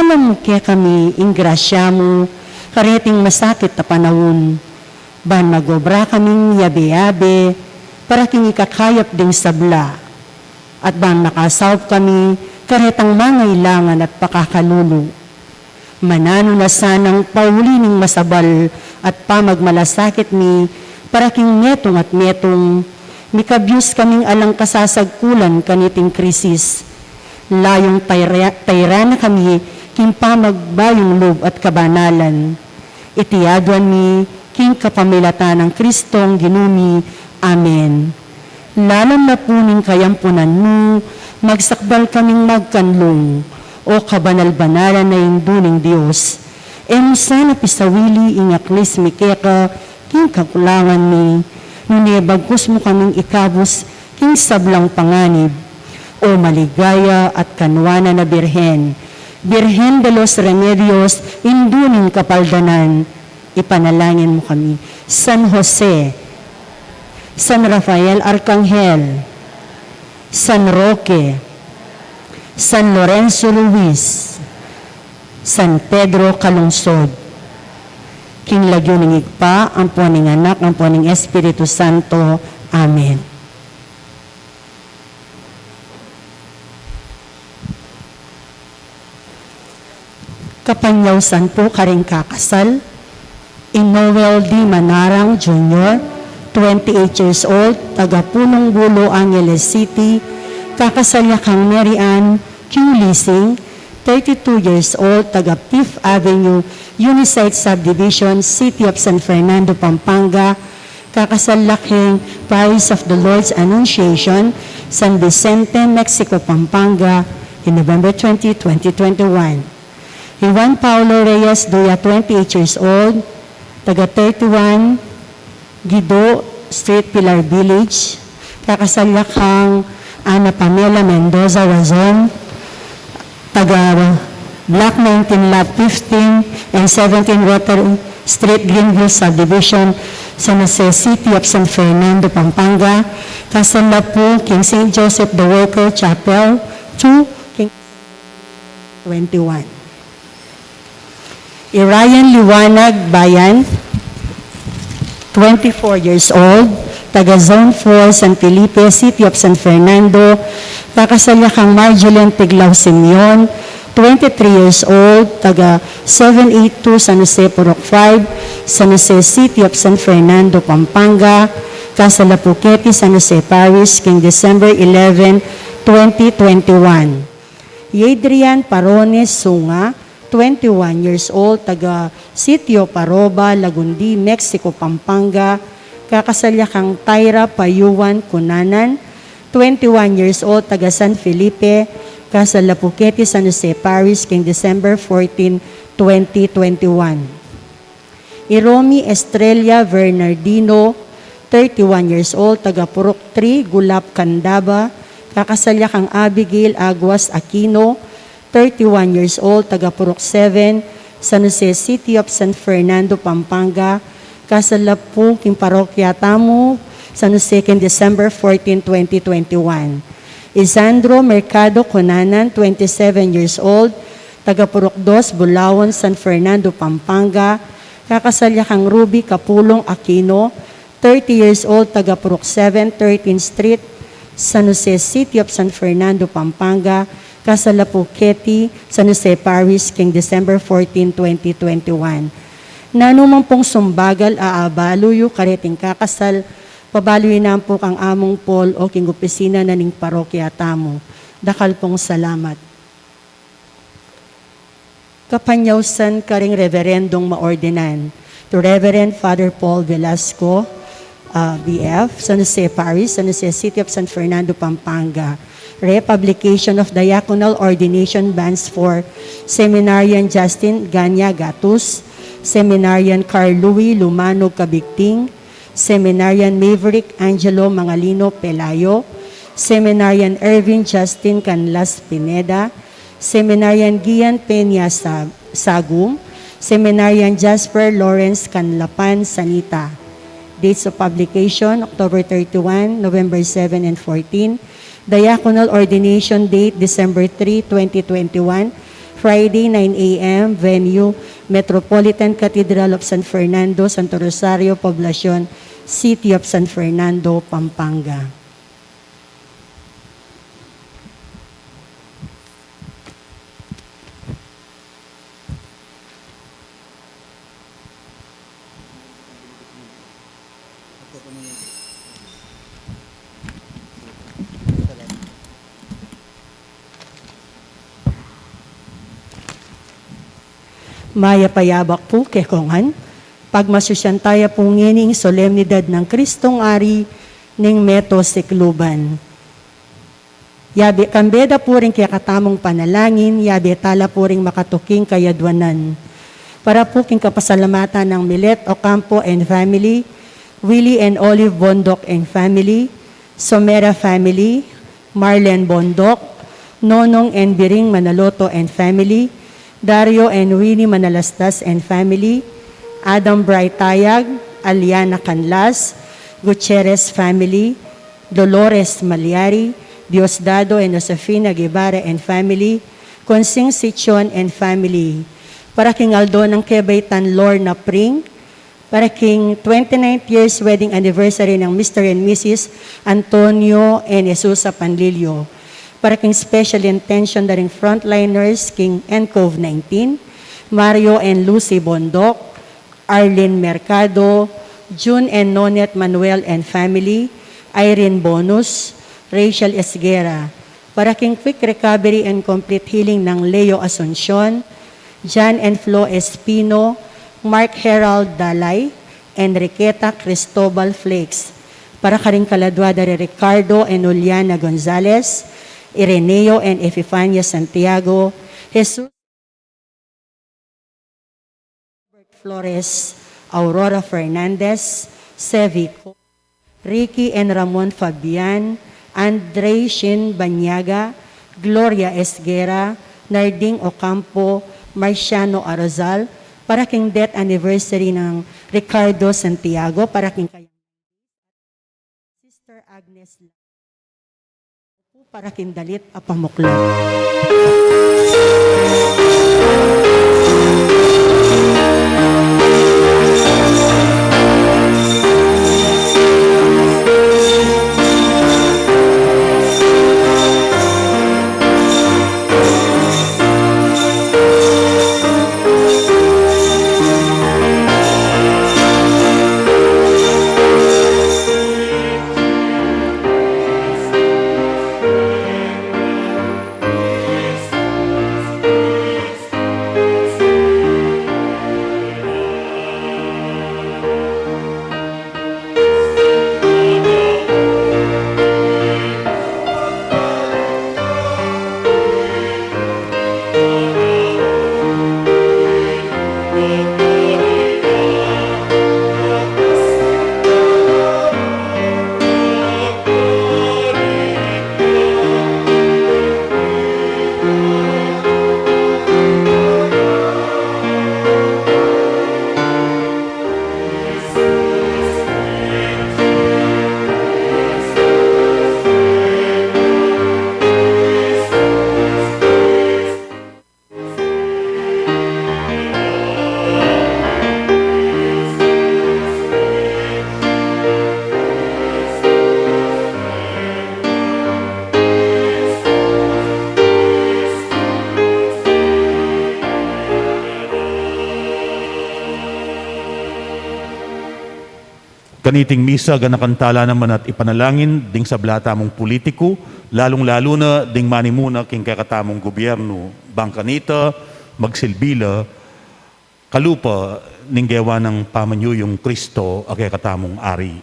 Lalam mo kaya kami, ingrasya mo, kariting masakit na panahon. Ban magobra kaming yabe-yabe, para king ikakayap ding sabla. At ban makasawp kami, karetang mangailangan at pakakalulu. Manano na sanang paulining masabal at pamagmalasakit mi, para king metong at metong, mikabyus kaming alang kasasagkulan kaniting krisis. Layong tayra na kami, king pamagbayong loob at kabanalan. Itiyaduan mi, king kapamilatan ng Kristong ginumi. Amen. Lalam na puning kayampunan mo, magsakbal kaming magkanlong, o kabanal-banalan na induning Diyos. Sana pisawili ingaklis mi keka, king kakulangan mi, nunibagkus mo kaming ikabos, king sablang panganib, o maligaya at kanwana na Birhen. Birhen de los Remedios, induning kapaldanan, ipanalangin mo kami. San Jose, San Rafael Arcangel, San Roque, San Lorenzo Luis, San Pedro Kalungsod, king lagyo ning igpa, ang puning anak, ang puning Espiritu Santo. Amen. Kapanyawsan po karing kakasal, Noel D. Manarang Jr., 28 years old, taga Punong Bulo, Angeles City, kakasalya kang Mary Ann Q. Lising, 32 years old, taga 5th Avenue, Unisite Subdivision, City of San Fernando, Pampanga, kakasalaking Parish of the Lord's Annunciation, San Vicente, Mexico, Pampanga, in November 20, 2021. Juan Paulo Reyes Duya, 28 years old, taga 31, Guido Street, Pilar Village, kakasalya kang Ana Pamela Mendoza Razon, taga Block 19, Lot 15 and 17 Rotary Street, Greenville Subdivision, San Jose, City of San Fernando, Pampanga, kasala po King St. Joseph the Worker Chapel 2, King 21. Irayan Liwanag Bayan, 24 years old, taga Zone 4, San Felipe, City of San Fernando, kakasalya kang Marjolene Tiglaw Simeon, 23 years old, taga 782 San Jose, Purok 5, San Jose, City of San Fernando, Pampanga, Casa Lapuqueti, San Jose Parish, King December 11, 2021. Yadrian Parones Sunga, 21 years old, taga Sitio Paroba, Lagundi, Mexico, Pampanga, kakasalya kang Tyra Payuan Kunanan, 21 years old, taga San Felipe, Casa Lapuqueti, San Jose Parish, King December 14, 2021. Iromi Estrella Bernardino, 31 years old, taga Purok 3, Gulap, Candaba, kakasalya kang Abigail Aguas Aquino, 31 years old, taga Purok 7, San Jose, City of San Fernando, Pampanga, kasalapu king parokya Tamo, San Jose, king December 14, 2021. Isandro Mercado Conanan, 27 years old, taga Purok 2, Bulawan, San Fernando, Pampanga, kakasalya kang Ruby Kapulong Aquino, 30 years old, taga Purok 7, 13th Street, San Jose, City of San Fernando, Pampanga, Casa Lapuqueti, San Jose Parish, King December 14, 2021. Nanumang pong sumbagal aabaluyo kareting kakasal, pabaluyin na po kang among Paul o king opisina na ning parokya Tamo. Dakal pong salamat. Kapanyawsan karing reverendong maordinan, to Reverend Father Paul Velasco, BF, San Jose Parish, San Jose, City of San Fernando, Pampanga. Republication of Diaconal Ordination Bands for Seminarian Justin Ganya Gatus, Seminarian Carl Louis Lumano Kabigting, Seminarian Maverick Angelo Mangalino Pelayo, Seminarian Irvin Justin Canlas Pineda, Seminarian Gian Peña Sagum, Seminarian Jasper Lawrence Canlapan Sanita. Dates of publication, October 31, November 7 and 14, Diaconal Ordination Date, December 3, 2021, Friday, 9 a.m., venue, Metropolitan Cathedral of San Fernando, Santo Rosario, Poblacion, City of San Fernando, Pampanga. Maya payabak po kekongan, pagmasusyantaya po ngining solemnidad ng Kristong Ari ning Meto Sikluban. Yabi kambeda po rin kaya katamong panalangin, yabi tala po rin makatuking kayadwanan. Para po king kapasalamatan ng Milet Ocampo and family, Willie and Olive Bondok and family, Somera family, Marlen Bondok, Nonong and Biring Manaloto and family, Dario and Winnie Manalastas and family, Adam Brightayag, Aliana Canlas, Gutierrez family, Dolores Malyari, Diosdado and Josefina Guevara and family, Consing Sichon and family, para king Aldo ng Kebaytan Lorna Pring, para king 29th years wedding anniversary ng Mr. and Mrs. Antonio and Jesusa Panlilio, para king special intention na ring frontliners king NCOV-19, Mario and Lucy Bondok, Arlene Mercado, June and Nonet Manuel and family, Irene Bonus, Rachel Esguera, para king quick recovery and complete healing ng Leo Asuncion, John and Flo Espino, Mark Herald Dalay, Enriqueta Cristobal Flakes, para karing kaladwada ri Ricardo and Juliana Gonzalez, Ireneo and Epifania Santiago, Jesus Flores, Aurora Fernandez, Sevico, Ricky and Ramon Fabian, Andre Shin Banyaga, Gloria Esguera, Narding Ocampo, Marciano Arozal, para king death anniversary ng Ricardo Santiago, para king Sister Agnes, para king Dalit Apamukla. Kaniting misa ganakantala naman at ipanalangin ding sa blatamong politiko, lalong-lalo na ding manimuna king kakatamong gobyerno, bangkanita, magsilbila, kalupa ning gewa ng pamanyo yung Kristo a kakatamong ari.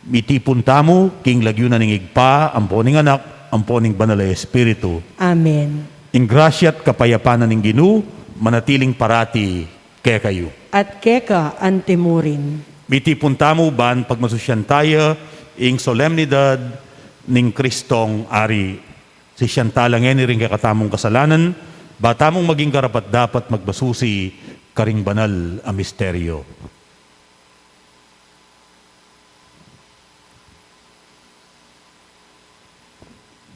Mitipon tamo king lagyo na ning igpa, amponing anak, amponing banal na Espiritu. Amen. Ing grasya at kapayapanan ng Ginoo, manatiling parati kaya kayo. At keka antimurin. Mitipon tamo ban pagmasusyantaya ing solemnidad ning Kristong Ari. Si siyantala ngeni ring kakatamong kasalanan, batamong maging karapat dapat magbasusi karing banal a misteryo.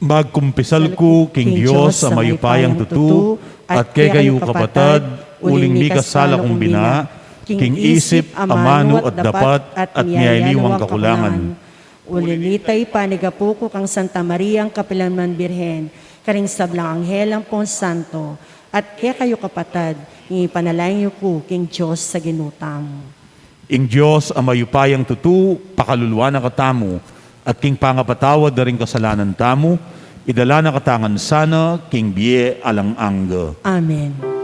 Magkumpisal ko king Diyos sa mayupayang tutu, At kay kayo kapatad, uling mi kasala kong bina, king isip, amano at dapat, at miyayliwang kakulangan. Ulinitay panigapuko kang Santa Maria ang Kapilanman Birhen, karing sablang anghel ang pong santo, at kay kayo kapatad, ipanalangin ko king Diyos sa ginutang. Ing Diyos ang mayupayang tutu, pakaluluwa na katamu, at king pangapatawad na rin kasalanan tamu, idala na katangan sana, king biye alang angga. Amen.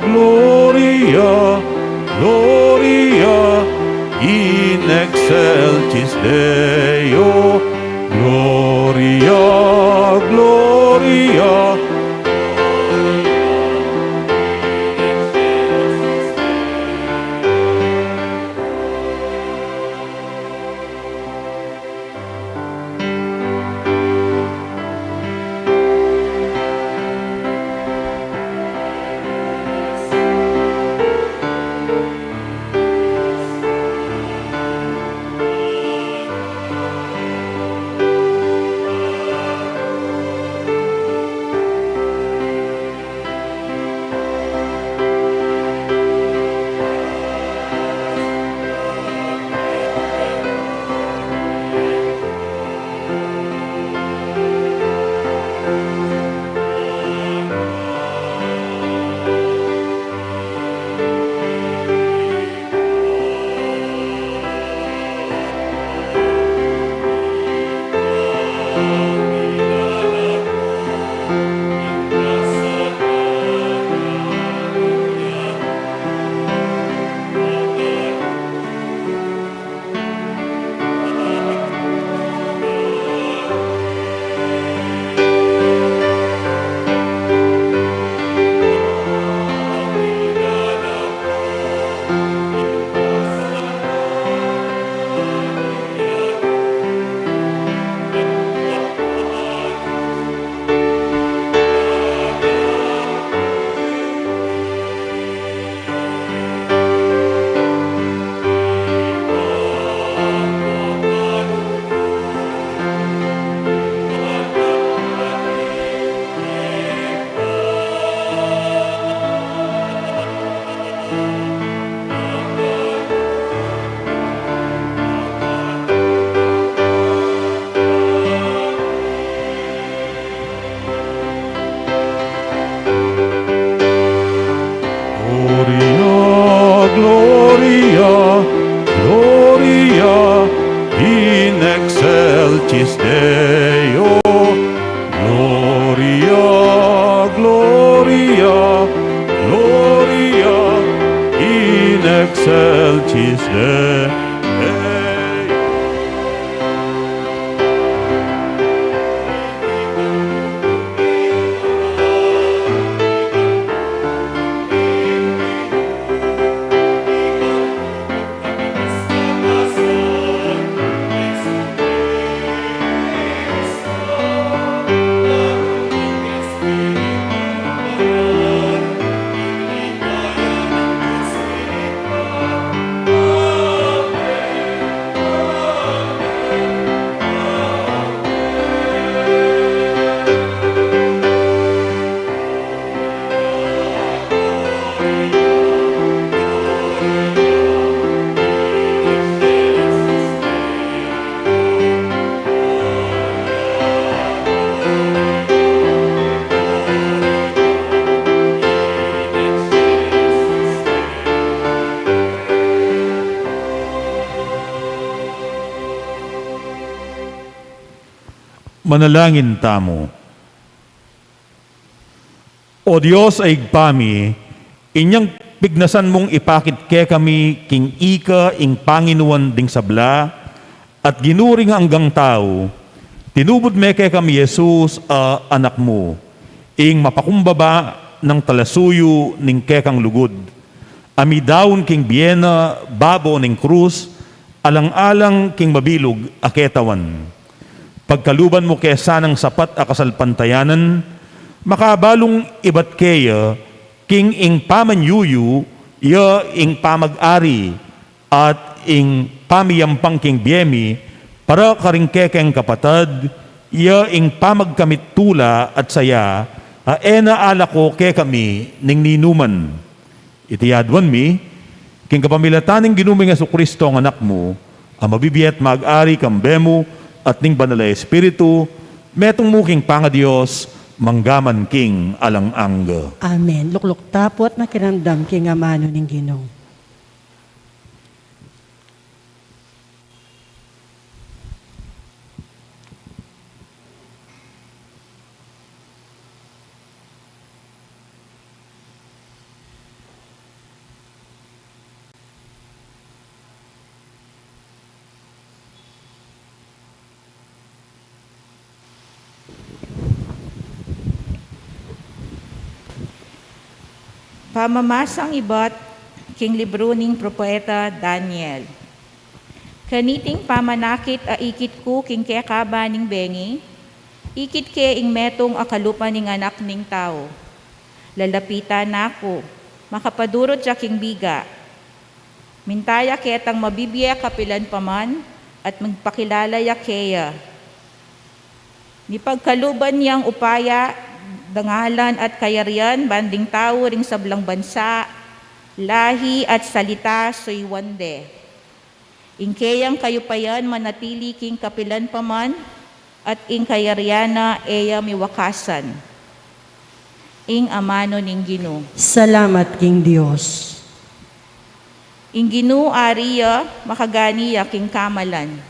Gloria, Gloria, in excelsis Deo. Gloria, Gloria. excelsis Deo, Gloria, Gloria, Gloria, in excelsis Deo. Manalangin tamo. O Diyos ay igpami, inyang pignasan mong ipakit ke kami king ika ing Panginoon ding sabla, at ginuring hanggang tao, tinubod me ke kami Jesus anak mo, ing mapakumbaba ng talasuyo ning kekang lugod. Amidaon king biyena, babo ning krus, alang-alang king mabilog aketawan. Pagkaluban mo kesa ng sapat a kasalpantayanan, makabalong ibat kaya, king ing pamanyuyu, ya ing pamag-ari, at ing pamiyampang king biyemi, para karingkekeng kapatad, ya ing pamagkamit tula at saya, aena ala ko ke kami ning ninuman. Itiyadwan mi, king kapamilataning ginuming Jesucristo ang anak mo, ang mabibiyat mag-ari kambemo, at ning banal na Espiritu, metong muking Panga-Diyos, manggaman king alang-angga. Amen. Lukluk tapot na kinamdam king amano ning Ginoo. Pamamasang ibat, king libro ning propeta Daniel. Kaniting pamanakit a ikit ko king kekaba ning bengi, ikit ke ing metong akalupa ning anak ning tao. Lalapitan nako, makapadurot siya king biga. Mintaya ketang mabibiya kapilan paman, at magpakilala ya keya. Ni pagkaluban niyang upaya, dangalan at kayarian, banding tao ring sablang bansa, lahi at salita soy wande. Ingkeyang kayo payan manatili king kapilan paman, at ing kayariana eya miwakasan. Ing amano ning Ginoo. Salamat king Dios. Ing Ginoo ariya makaganiya king kamalan.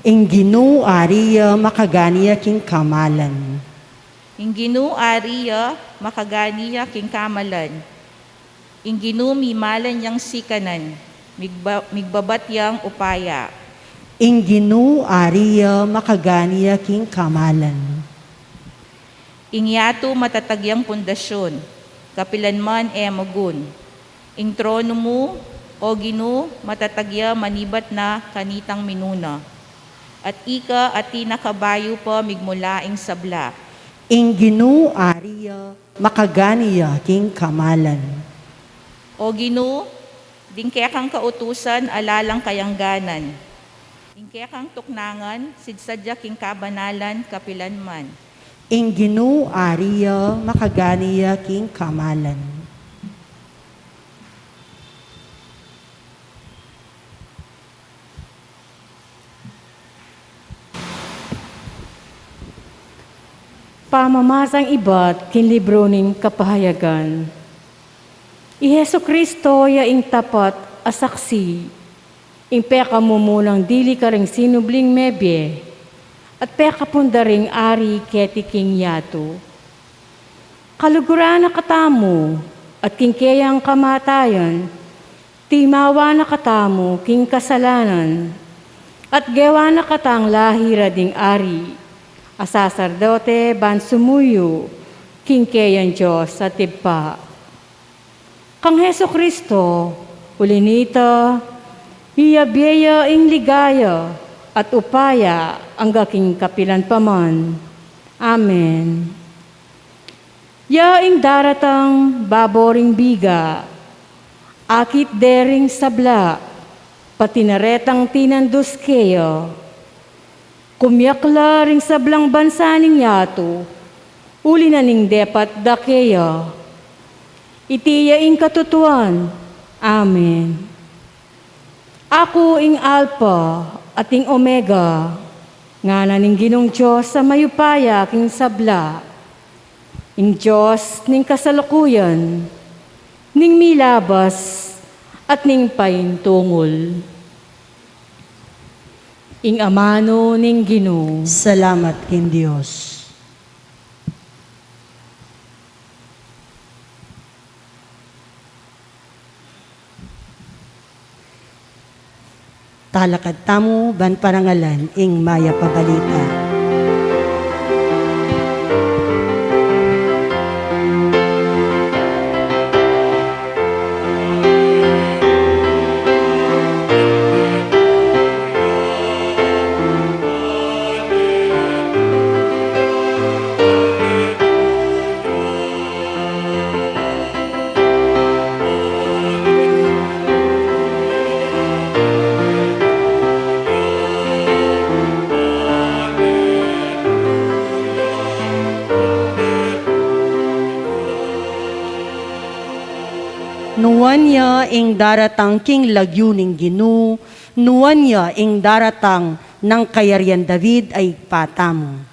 Ing Ginoo ariya makaganiya king kamalan. Ing Ginoo ariya makaganiya king kamalan. Ing Ginoo mimalan yang sikanan, migbabat yang upaya. Ing Ginoo ariya makaganiya king kamalan. Ing yato matatagyang pundasyon, kapilan man magun. Ing trono mo, o Ginoo, matatagya manibat na kanitang minuna. At ika at tinakabayo pa migmula ing sabla. Ing Ginoo ariya makaganiya king kamalan. O Ginoo, dingke kang kautusan alalang kayangganan. Dingke kang tuknangan sidsadya king kabanalan kapilan man. Ing Ginoo ariya makaganiya king kamalan. Pamamasang ibat kin libro ning kapahayagan. I Hesu Kristo ya ing tapat asaksi, ing peka mo munang dili ka ring sinubling mebye, at pekapundaring ari keti king yato. Kaluguran na katamu at kingkeyang kamatayan, timawa na katamu king kasalanan, at gewa na katang lahira ding ari, asasardote ban sumuyo, kingkeyang Diyos at tipa. Kang Heso Kristo, ulinita, hiyabiya ing ligaya, at upaya ang gaking kapilan paman. Amen. Yaing daratang baboring biga, akit dering sabla, patinaretang tinandus kayo, kumyakla ring sablang bansaning yato, uli na ning depat da kayo, itiyaing katutuan. Amen. Ako ing Alpha at ing Omega, nga na ning Ginong Diyos sa mayupaya king sabla, ing Diyos ning kasalukuyan, ning milabas at ning paintungol. Ing amano ning Ginoo. Salamat kin Dios. Talakad tamo ban parangalan ing maya pabalita. Nuwan niya ing daratang king lagyo ning Ginoo, nuwan niya ing daratang ng kayarian David ay patamo.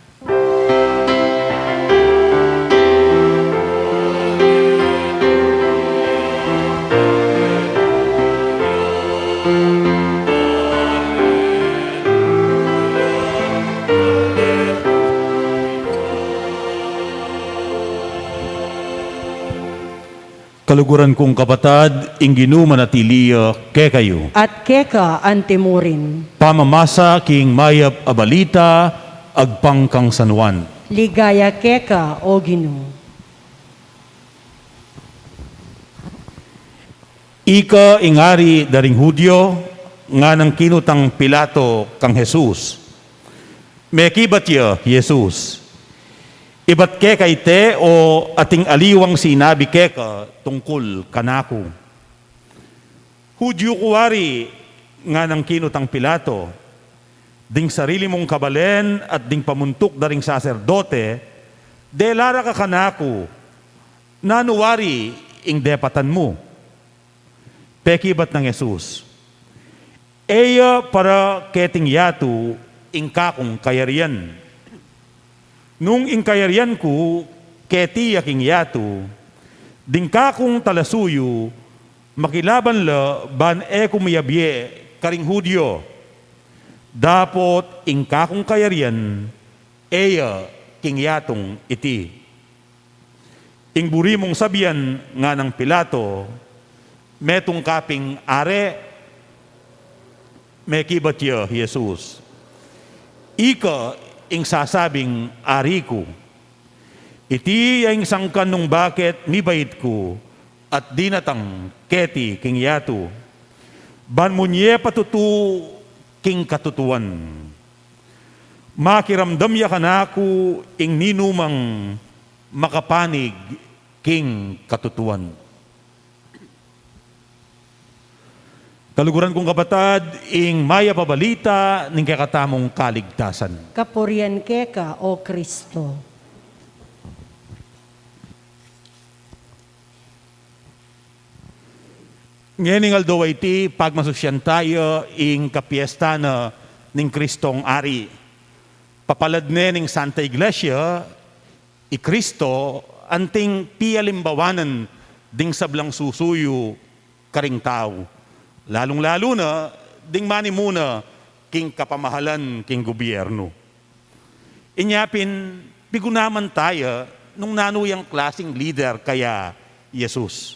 Kaluguran kong kapatad, ing Ginoo manatiliya ke kayo. At keka antimurin, Pamamasa king mayap abalita, agpang kang sanwan. ligaya keka o Ginoo. Ika ingari daring Hudyo, nga nang kinutang Pilato kang Jesus. Mekibat ya, Jesus. Ibat ke kay te o ating aliwang sinabi ke ka tungkol kanako. Hudyo kuwari nga nang kinutang Pilato, ding sarili mong kabalen at ding pamuntok daring saserdote, de lara ka kanako, nanuwari ing depatan mo. Pekibat ng Jesus. Eya para keting yatu ing kakong kayarian. Nung ingkayarian ko, keti yaking yatu, ding kakong talasuyo, makilaban la ban kumiyabye karing Hudyo. Dapot ing kakong kayarian, eya king yatong iti. Ing buri mong sabihan nga ng Pilato, metong kaping are, mekibat ya, Jesus. Ika, ing sasabing ari ko. Iti ang sangkan nung bakit mibait ko at dinatang keti king yatu. Ban munye patutu king katutuan. Makiramdam ya kanako ing ninumang makapanig king katutuan. Kaluguran kong kapatad, ing maya pabalita ning kakatamong kaligtasan. Kapurian keka o Kristo. Ngayon aldo iti, pagmasusyan tayo ing kapiesta na ning Kristong Ari. Papalad ning Santa Iglesia, i Kristo, anting pialimbawanan ding sablang susuyo karing tao. Lalong-lalo na, ding mani muna king kapamahalan king gobyerno. Inyapin, pigunaman tayo nung nanuyang klaseng leader kaya Jesus.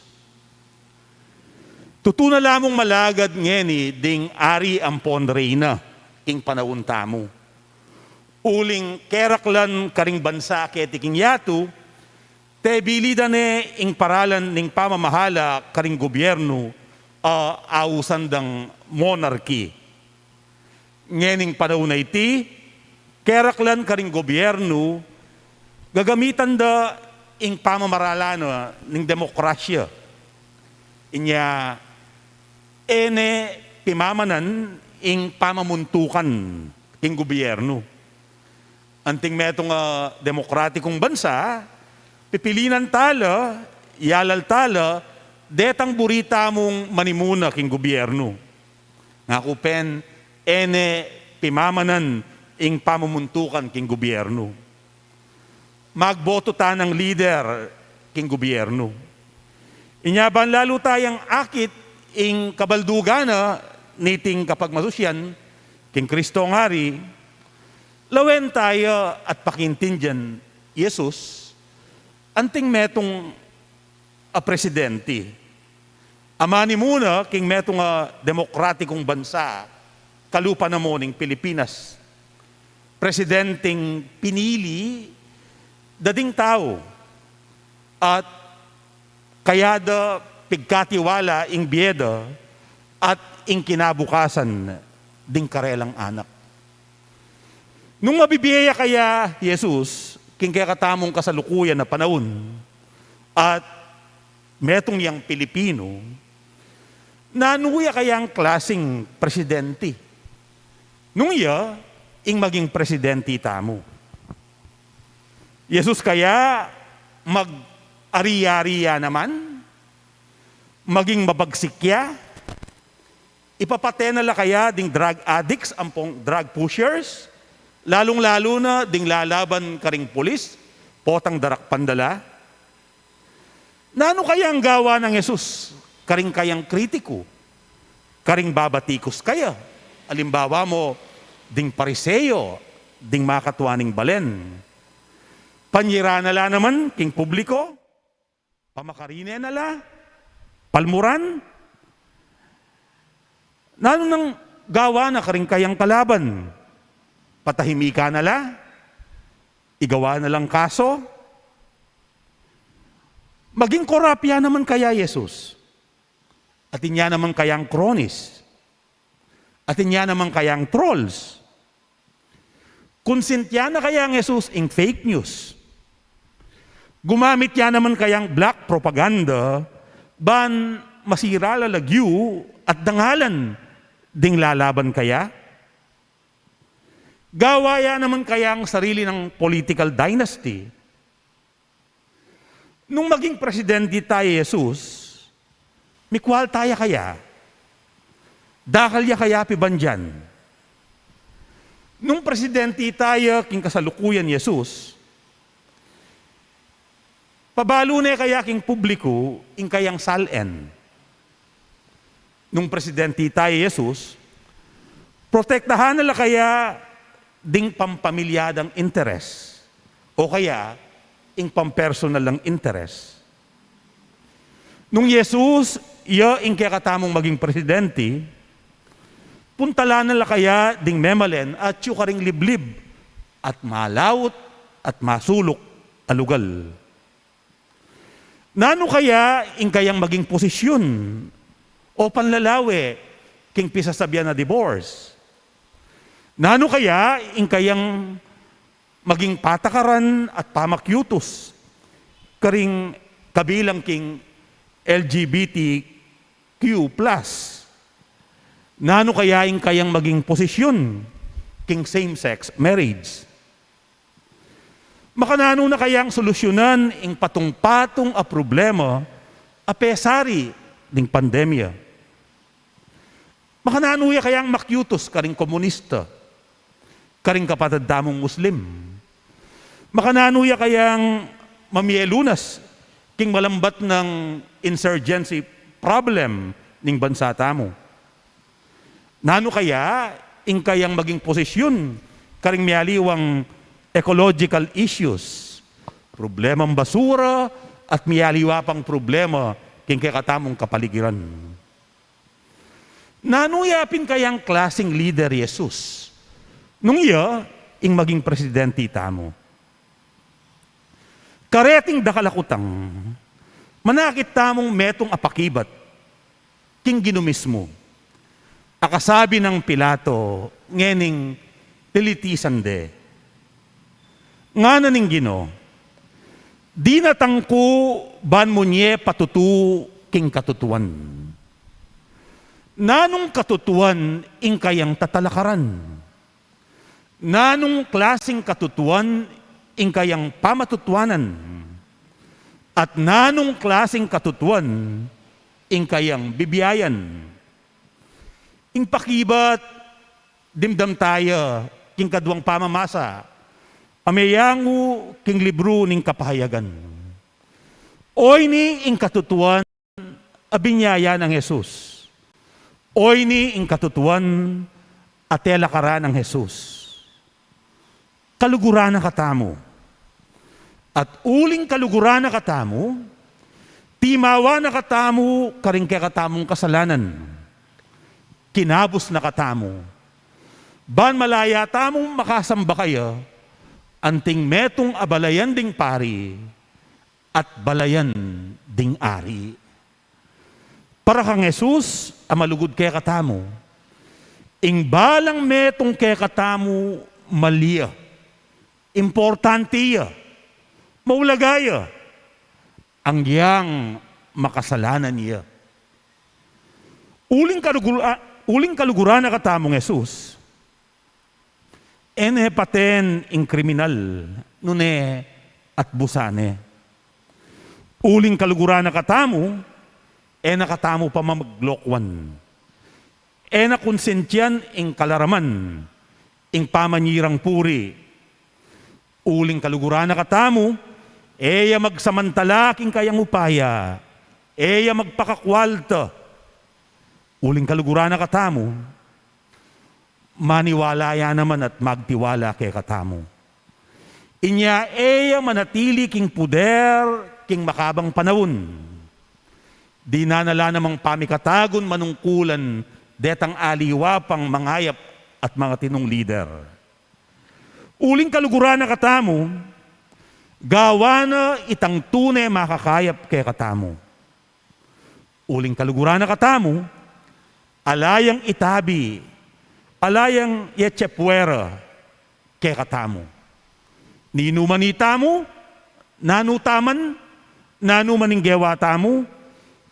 Tutuna lamang malagad ngeni ding ari ampon reyna king panahon tamo. Uling keraklan karing bansa ketiking yatu, te bilidan ing paralan ning pamamahala karing gobyerno ausan dang monarchy. Ngening panahon na iti, keraklan karing gobyerno, gagamitan da ing pamamaralano ning demokrasya. Inya, pimamanan ing pamamuntukan ing gobyerno. Anting metong demokratikong bansa, pipilinan tala, yalal tala, detang burita mong manimuna king gobyerno. Ngakupen, pimamanan ing pamamuntukan king gobyerno. Magboto ta ng leader king gobyerno. Inyaban lalo tayang akit ing kabaldugana niting kapag masusyan king Kristo ng Hari, lawen tayo at pakintindihan Jesus, anting metong presidente. Amani muna king metong demokratikong bansa, kalupa na mo ning Pilipinas. Presidenteng pinili, dading tao, at kayada pigkatiwala ing biyeda at ing kinabukasan ding karelang anak. Nung mabibiyaya kaya Jesus, king kaya katamong kasalukuyan na panahon, at metong yang Pilipino, nanuya kayang klaseng presidente. Nung iya, ing maging presidente tamo. Jesus kaya mag-ariya-ariya naman, maging mabagsikya, ipapatena la kaya ding drug addicts, ampong drug pushers, lalong-lalo na ding lalaban karing pulis, potang darak pandala. Nano kaya ang gawa ng Jesus? Karing kayang kritiko, karing babatikos kaya. Alimbawa mo, ding pariseyo, ding makatwaning balen. Panyira na la naman, king publiko, pamakarine na la, palmuran, nano nang gawa na karing kayang kalaban, patahimika na la, igawa na lang kaso, maging korapya naman kaya Jesus, atin niya naman kayang kronis, atin niya naman kayang trolls, konsentya na kayang Jesus ing fake news, gumamit niya naman kayang black propaganda, ban masira lalagyu at dangalan ding lalaban kaya? Gawaya naman kaya ang sarili ng political dynasty? Nung maging presidente tayo Jesus, mikwal tayo kaya? Dakal ya kaya pibandyan? Nung presidente tayo king kasalukuyan Jesus, pabalo na kaya king publiko ing kayang salen. Nung presidente tayo Jesus, protektahan nila kaya ding pampamilyadang interes o kaya ing pampersonal lang interes. Nung Jesus, iya ing kaya katamong maging presidente, puntala nila kaya ding memalen at yukaring liblib at malawot at masulok alugal. Nano kaya ing kayang maging posisyon o panlalawe king pisasabihan na divorce? Nano kaya ing kayang maging patakaran at pamakyutos karing kabilang king LGBTQ+? Nano kaya ing kayang maging posisyon king same-sex marriage? Makanano na kayang solusyonan ing patong-patong a problema a pesari ding pandemya? Makanano ya kayang makyutos karing komunista, karing kapatid damong Muslim? Makanano ya kayang mamielunas king malambat ng insurgency problem ning bansa tamo? Nano kaya ing kayang maging posisyon karing mialiwang ecological issues, problemang basura, at miyaliwa pang problema king katamong kapaligiran. Nanuyapin kayang klaseng leader Jesus nung iya ing maging presidente tamo. Kareting dakalakutang, manakit tamong metong apakibat, king ginumis mo. Akasabi ng Pilato, ngening tilitisan de. Nga na ning Gino, di natangko ban mo nye patutu king katutuan. Nanong katutuan ing kayang tatalakaran. Nanong klaseng katutuan ing kayang pamatutuanan. At nanong klaseng katutuan ing kayang bibiyayan. Ing pakibat, dimdam tayo king kaduang pamamasa. Amayangu king libro ning kapahayagan. Oy ni ing katutuan abinyaya ng Jesus. Oy ni ing katutuan atelakaran ng Jesus. Kaluguran na katamo. At uling kaluguran na katamo, timawa na katamo karing katamong kasalanan. Kinabos na katamo. Ban malaya tamong makasamba kayo, anting metong abalayan ding pari at balayan ding ari. Para kang Jesus, amalugod kaya katamo, ing balang metong kaya katamo maliya, importantiya, maulagaya, ang yang makasalanan niya. Uling kaluguran na katamong Jesus, ene paten ing kriminal, nune at busane. Uling kaluguran na katamo, nakatamo pa mamaglokwan. Konsentyan ing kalaraman, ing pamanyirang puri. Uling kaluguran na katamo, magsamantala king kayang upaya, magpakakwalta. Uling kaluguran na katamo, maniwalaya naman at magtiwala kay katamo. Inya manatili king puder, king makabang panahon. Di nanala namang pamikatagon manungkulan, detang aliwa pang mangayap at mga tinong leader. Uling kaluguran na katamo, gawa na itang tunay makakayap kay katamo. Uling kaluguran na katamo, alayang itabi, alayang yetsepwera kay katamo. Ninumanita mo, nanutaman, nanumaning gewa tamo,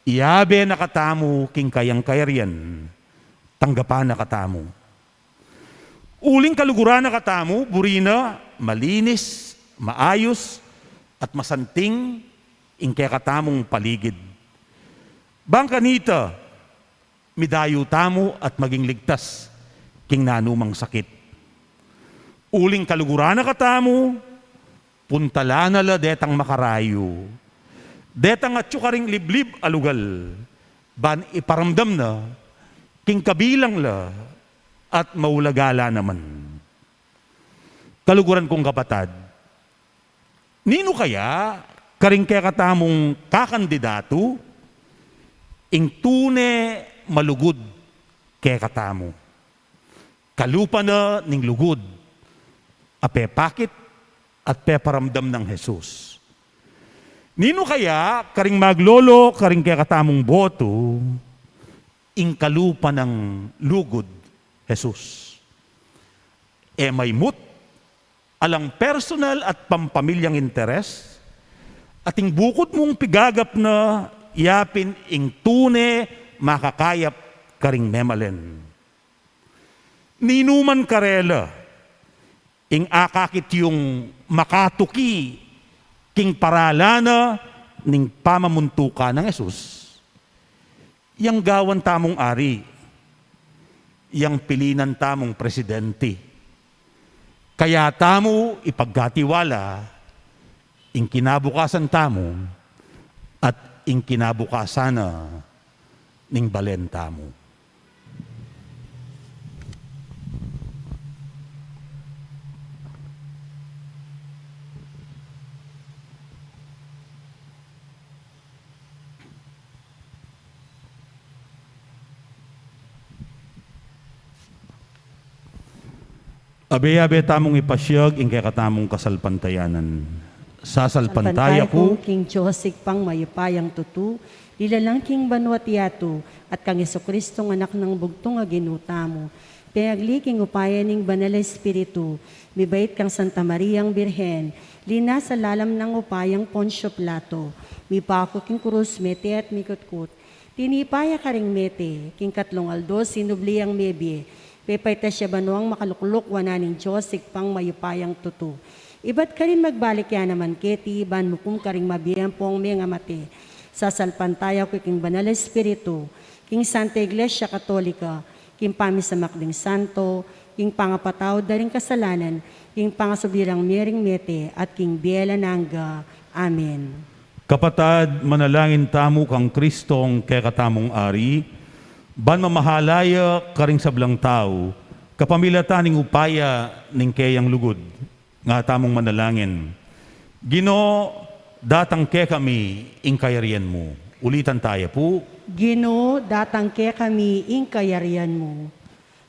iyabe na katamo king kayang kayarian, tanggapan na katamo. Uling kaluguran na katamo, burina, malinis, maayos, at masanting ing kaya katamong paligid. Bangkanita, midayo tamo at maging ligtas king nanumang sakit. Uling kaluguran na katamo, puntala na la detang makarayo. Detang at karing liblib alugal, ban iparamdam na, king kabilang la, at maulagala naman. Kaluguran kong kapatad, nino kaya karing kaya katamong kakandidato, ing tune malugod kaya katamo. Kalupa na ning lugod, apepakit at peparamdam ng Jesus. Nino kaya karing maglolo, karing kaya katamong boto, ing kalupa ng lugod, Jesus. May mut, alang personal at pampamilyang interes, at ing bukod mong pigagap na yapin ing tune makakayap karing memalen. Ninuman karela, ing akakit yung makatuki king paralana ning pamamuntuka ng Jesus. Yang gawan tamong ari, yang pilinan tamong presidente. Kaya tamo ipagkatiwala, ing kinabukasan tamo, at ing kinabukasan na ning balen tamo. Abe-abe tamong ipasyag, ing kay katamong kasalpantayanan. Sasalpantaya ko, King Joseph pang mayupayang tutu, lilalang King Banwatiato, at kang Kristong anak ng bugtong nga ginutamo. Payagli king upaya ning Banal na Espiritu, mibait kang Santa Mariang Birhen, lina sa lalam ng upayang Poncio Plato, mipako king krus mete at mikutkut, tinipaya ka ring mete, king katlong aldo sinubliang mebye, pepayta siya banuang makaluklok wananing Joseph pang mayupayang tutu. Iba't ka rin magbalik yan naman keti, ban mukum ka ring mabiyang pong mga mate, sasalpantaya ko king Banal na Espiritu, king Santa Iglesia Katolika, king pamisamaking santo, king pangapataw daring kasalanan, king pangasubirang miring mete, at king biela nangga. Amen. kapatad, manalangin tamo kang Kristong kay katamong ari, ban mamahalaya karing sablang tao, kapamilata ning upaya ning kayang lugod, nga tamong manalangin. Gino, datang ke kami, ing kayarian mo. Ulitan tayo po. Gino, datangke kami ing kayarian mo.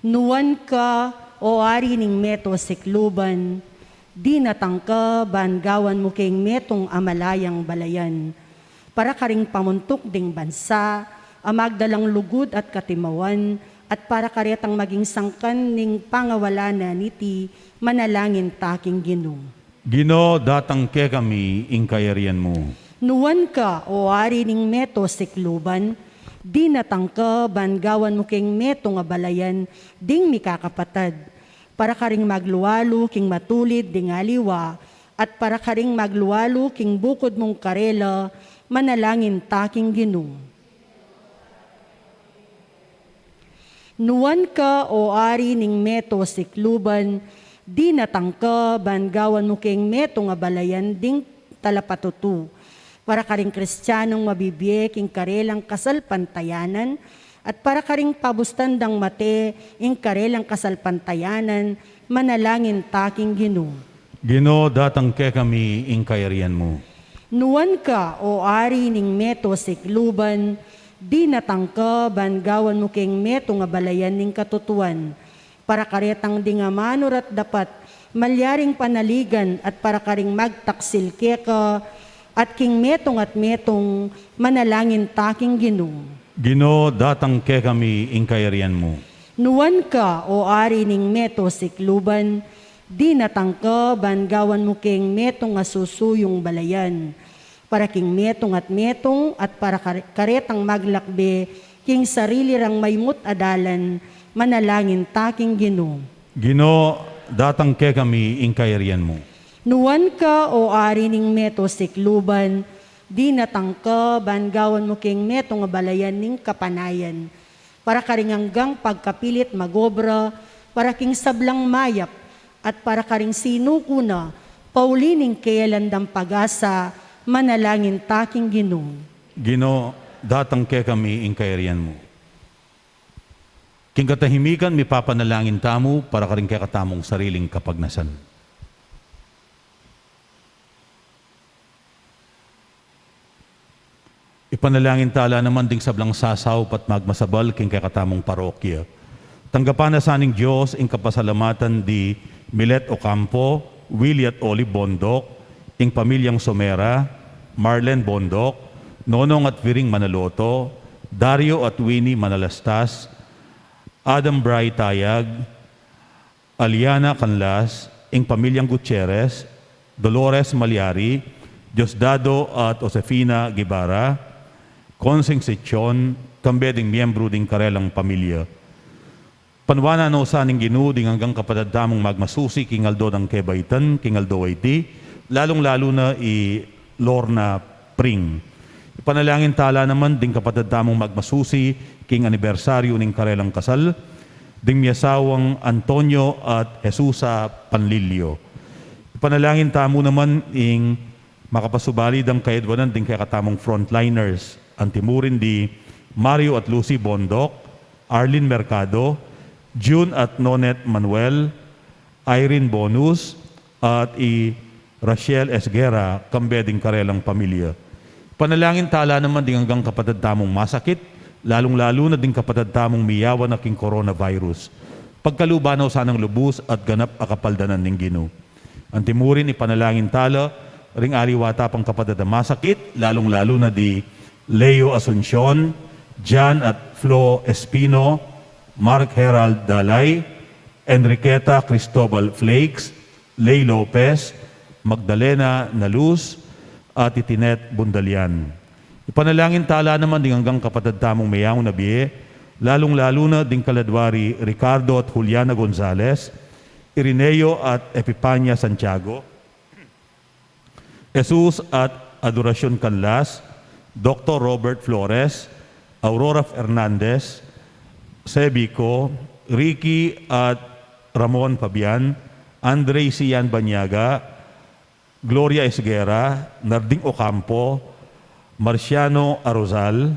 Nuwan ka, o ari ning meto sikluban, di natangka bangawan mo king metong amalayang balayan. Para karing pamuntok ding bansa, amagdalang lugod at katimawan, at para karetang maging sangkan ning pangawala na niti, manalangin taking Ginoo. Gino, datang ke kami, ing kayarian mo. Nuwan ka, o ari ning meto sikluban, di natangka bangawan mo king meto nga balayan, ding mikakapatad. Para karing magluwalo king matulid ding aliwa, at para karing magluwalo king bukod mong karela, manalangin taking Ginoo. Nuwan ka, o ari ning meto sikluban, di natangka bangawan mo king meto nga balayan, ding talapatutu. Para karing Kristiyanong mabibye king karelang kasalpantayanan, at para karing pabustandang mate ing karelang kasalpantayanan, manalangin taking Ginoo. Gino, datang ke kami, ing kayarian mo. Nuwan ka, o ari ning meto sikluban, di natangka bangawan mo king meto nga balayan ning katutuan. Para karetang di nga manurat dapat malyaring panaligan, at para karing magtaksil ka, at king metong at metong manalangin taking Ginoo. Gino, datang ke kami, ing kayarian mo. Nuwan ka, o ari ning meto sikluban, di natangka bangawan mo king metong nga susuyong balayan. Para king metong at para karetang maglakbe, king sarili rang maymut adalan, manalangin taking Ginoo. Gino, datang ke kami, ing kayarian mo. Nuwan ka, o ari ning meto sikluban, di natangka bangawan mo king meto nga balayan ning kapanayan. Para karing hanggang pagkapilit magobra, para king sablang mayap, at para karing sinuko na, paulining kayalandang pag-asa, manalangin taking Ginoo. Gino, datang ke kami, ing kayarian mo. King katahimikan, mi papanalangin tamo, para karing kay katamong sariling kapagnasan. Ipanalangin tala naman ding sablang sasaw pat magmasabal king kakatamong parokya. Tanggapan na saning Diyos ing kapasalamatan di Milet Ocampo, Willie at Oli Bondok, ing pamilyang Somera, Marlen Bondok, Nonong at Viring Manaloto, Dario at Winnie Manalastas, Adam Bray Tayag, Aliana Canlas, ing pamilyang Gutierrez, Dolores Malyari, Diosdado at Josefina Guevara, Konseng Sityon, kambeding miyembro ding karelang pamilya. Panwana no saning Ginoo ding hanggang kapatadamong magmasusi king Aldo ng Kebaitan, king Aldo Waiti, lalong-lalo na i Lorna Pring. Ipanalangin tala naman ding kapatadamong magmasusi king anibersaryo ning karelang kasal, ding miyasawang Antonio at Jesusa Panlilio. Ipanalangin tamo naman ing makapasubali ang kaedwanan ding kay katamong frontliners, antimurin di Mario at Lucy Bondok, Arlene Mercado, June at Nonet Manuel, Irene Bonus, at Rachel Esguera, kambeding karelang pamilya. Panalangin tala naman ding hanggang kapatid tamong masakit, lalong-lalo na ding kapatid tamong miyawan na king coronavirus. pagkalubanaw sanang lubos at ganap akapaldanan ning Ginoo. Ang timurin ipanalangin tala, ring aliwata pang kapadada masakit, lalong-lalo na di Leo Asuncion, Jan at Flo Espino, Mark Herald Dalay, Enriqueta Cristobal Flakes, Lay Lopez, Magdalena Naluz, at Itinet Bundalian. Ipanalangin tala naman ding hanggang kapatid tamong mayang na biye, lalong-lalo na ding kaladwari Ricardo at Juliana Gonzalez, Irineo at Epipania Santiago, Jesus at Adoracion Canlas, Dr. Robert Flores, Aurora Fernandez, Sebico, Ricky at Ramon Fabian, Andre Sian Banyaga, Gloria Esguera, Narding Ocampo, Marciano Arozal,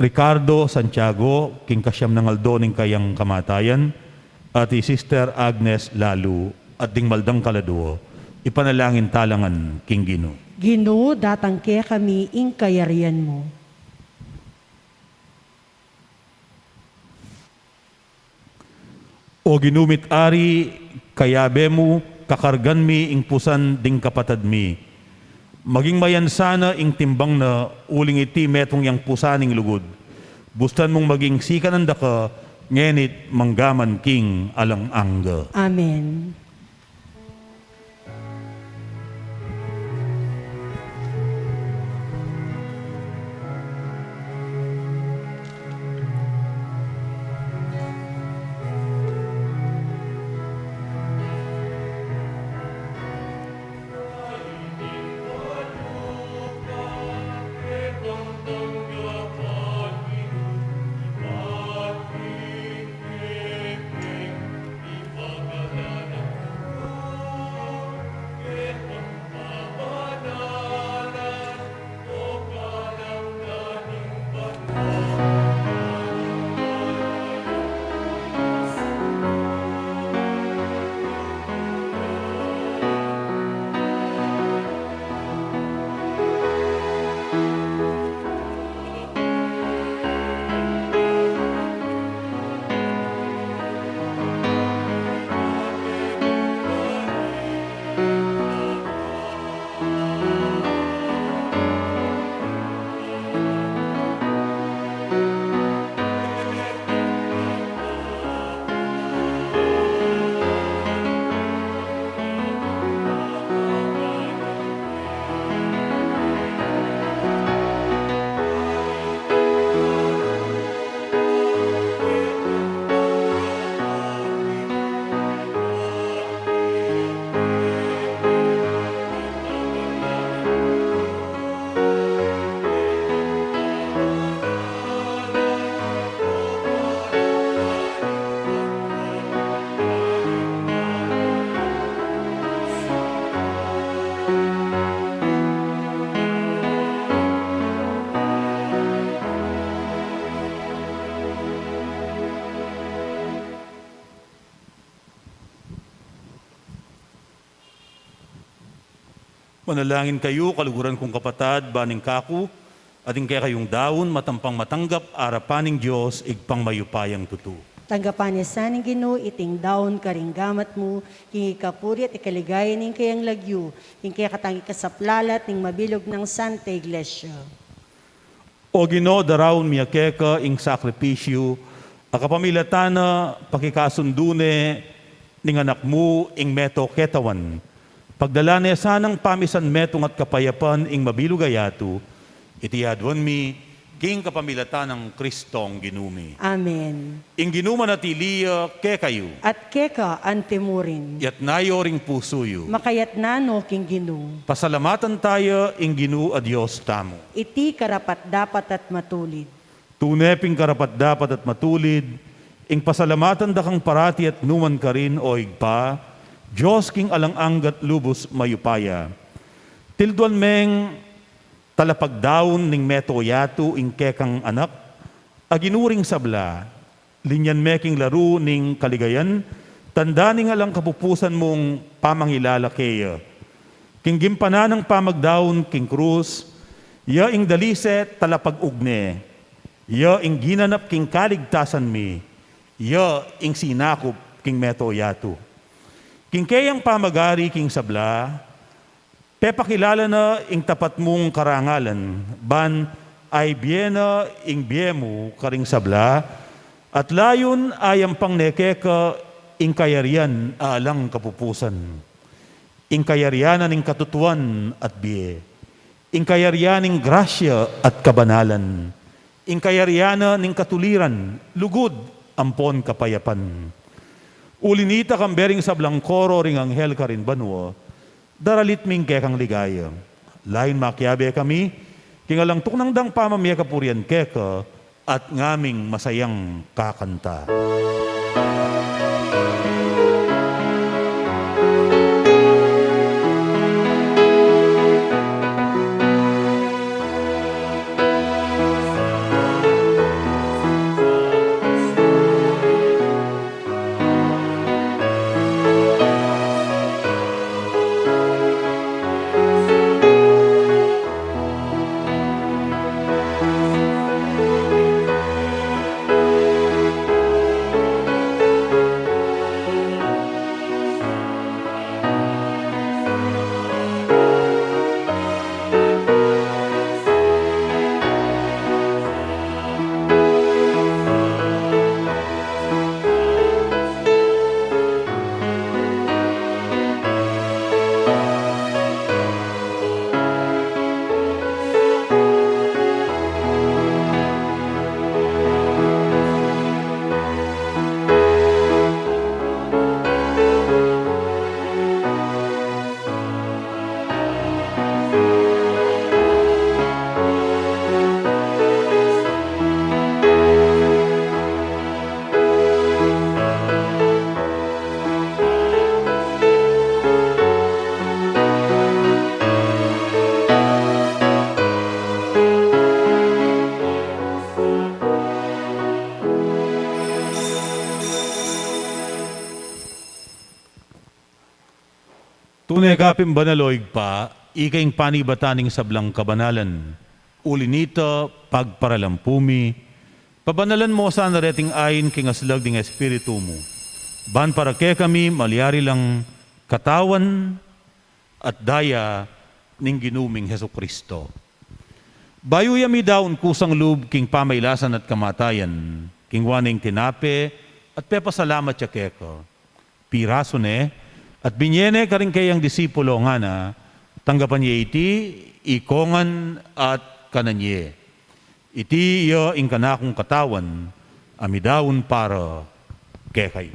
Ricardo Santiago, king kasyam ng aldoning kayang kamatayan, at Sister Agnes Lalu, at ding maldang kaladuo, ipanalangin talangan king Ginoo. Ginoo, datangke kami ing kayarian mo. O ginumit ari, kayabe mo, kakargan mi ing pusan ding kapatad mi. Maging mayan sana ing timbang na uling iti metong yang pusaning lugod. Bustan mong maging sikananda ka, ngenit manggaman king alang angga. Amen. Manalangin kayo, kaluguran kong kapatad, baning kaku, ating kaya kayong daon, matampang matanggap, arapaning Diyos, igpang mayupayang tutu. Tanggapan niya saning Ginoo, iting daon karinggamat mo, king ikapuri at ikaligaya ning kayang lagyo, king kaya katangi kasaplalat, ning mabilog ng Santa Iglesia. O Ginoo, darawon miyakeka ing sakripisyo, akapamilatana, pakikasundune, ning anak mo, ing meto ketawan. Pagdala niya sanang pamisan metong at kapayapan ing mabilugayatu, itiyadwan mi, king kapamilatan ng Kristong ginumi. Amen. Ing ginuman at iliya, ke kayo, At keka antemurin, yat nayo ring pusuyo. makayat nano king Ginoo, Pasalamatan tayo, ing ginu a Diyos tamo. iti karapat dapat at matulid. Tuneping karapat dapat at matulid, ing pasalamatan dakang parati at numan ka rin o igpa, Diyos king alang anggat lubos mayupaya. Tilduan meng talapagdaon ning metoyatu ing kekang anak, aginuring sabla, linyan meking laro ning kaligayan, tanda ning alang kapupusan mong pamangilalakeya. King gimpanan ng pamagdaon king krus, ya ing dalise talapag-ugne, ya ing ginanap king kaligtasan mi, Ya ing sinakop king meto yato. King kayang pamagari king sabla, pepakilala na ing tapat mong karangalan, ban ay biyena ing biyemo karing sabla, at layon ayang pang nekeka ing kayarian alang kapupusan. Ing kayarianan ing katutuan at biye. Ing kayarianing grasya at kabanalan. Ing kayarianan ning katuliran, lugod, ampon kapayapan. Ulinita kang bering sablang koro ring anghel ka rin banwa, daralit ming kekang ligaya. Lain makiabe kami, kingalang tuknang dang pamamaya kapurian keka, at ngaming masayang kakanta. Tunay kapim banaloig pa, ikaing panibataning sablang kabanalan, ulinita pagparalampumi, pabanalan mo sa nareting ayin king aslag ding espiritu mo. Ban para ke kami malyari lang katawan at daya ning ginuming Heso Kristo. Bayo yami daon kusang loob king pamaylasan at kamatayan, king waning tinape at pepasalamat siya keko. Piraso ne, at binyene ka rin kayang disipulo nga na, tanggapan niya iti, ikongan at kananye. Iti iyo ing kanakong katawan, amidawon para kekay.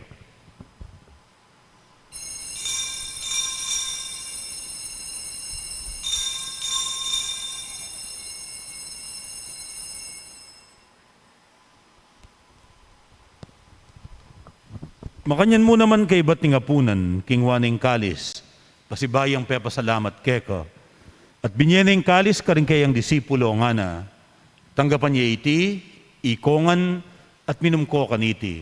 Makanyan mo naman kay ba't ngapunan, king waning kalis, pasibayang pepasalamat keka. At binyeneng kalis ka rin kayang disipulo nga na, tanggapan niya iti, ikongan at minumko kaniti.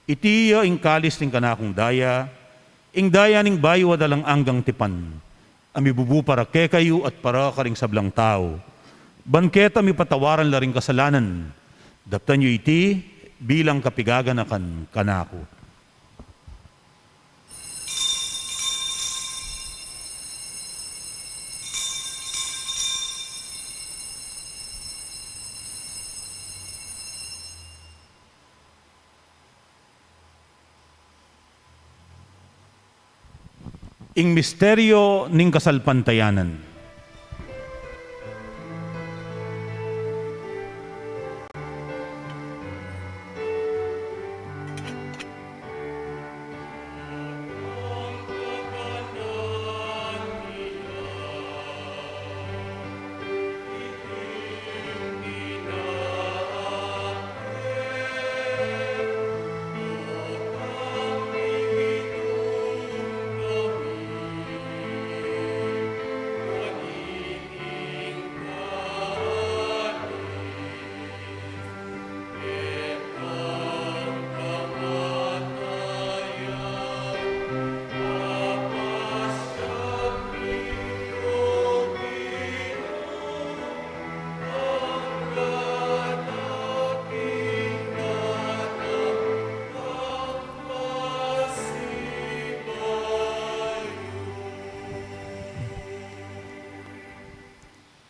Iti ing kalis ning kanakong daya, ing daya ning bayo adalang anggang tipan, amibubu para kekayo at para ka ring sablang tao. Banketa mi patawaran la ring kasalanan, daptan niyo iti, bilang kapigaganakan kanako. Ing misteryo ning kasalpantayanan.